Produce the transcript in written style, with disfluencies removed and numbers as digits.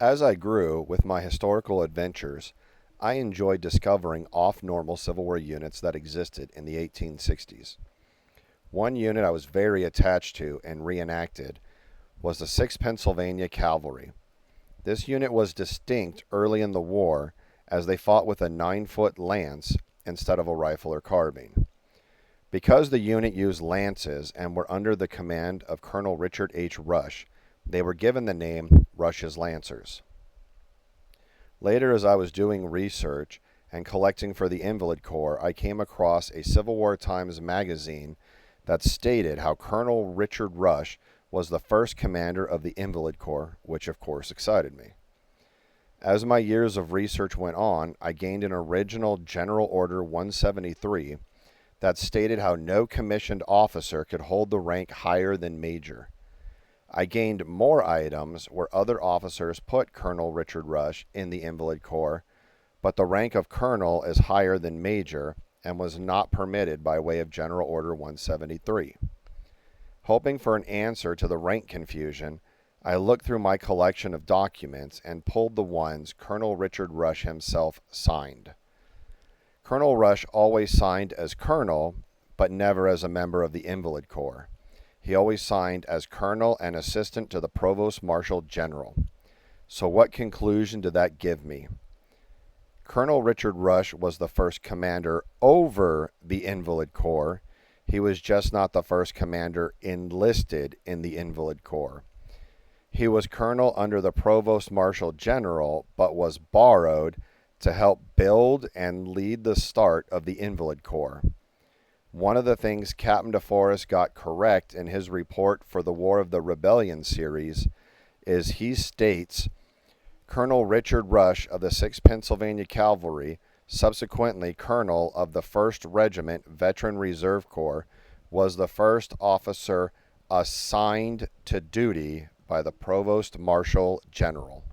As I grew with my historical adventures, I enjoyed discovering off-normal Civil War units that existed in the 1860s. One unit I was very attached to and reenacted was the 6th Pennsylvania Cavalry. This unit was distinct early in the war as they fought with a 9-foot lance instead of a rifle or carbine. Because the unit used lances and were under the command of Colonel Richard H. Rush, they were given the name Rush's Lancers. Later, as I was doing research and collecting for the Invalid Corps, I came across a Civil War Times magazine that stated how Colonel Richard Rush was the first commander of the Invalid Corps, which of course excited me. As my years of research went on, I gained an original General Order 173 that stated how no commissioned officer could hold the rank higher than major. I gained more items where other officers put Colonel Richard Rush in the Invalid Corps, but the rank of colonel is higher than major and was not permitted by way of General Order 173. Hoping for an answer to the rank confusion, I looked through my collection of documents and pulled the ones Colonel Richard Rush himself signed. Colonel Rush always signed as colonel, but never as a member of the Invalid Corps. He always signed as colonel and assistant to the Provost Marshal General. So what conclusion did that give me? Colonel Richard Rush was the first commander over the Invalid Corps. He was just not the first commander enlisted in the Invalid Corps. He was colonel under the Provost Marshal General, but was borrowed to help build and lead the start of the Invalid Corps. One of the things Captain DeForest got correct in his report for the War of the Rebellion series is he states, Colonel Richard Rush of the 6th Pennsylvania Cavalry, subsequently colonel of the 1st Regiment Veteran Reserve Corps, was the first officer assigned to duty by the Provost Marshal General.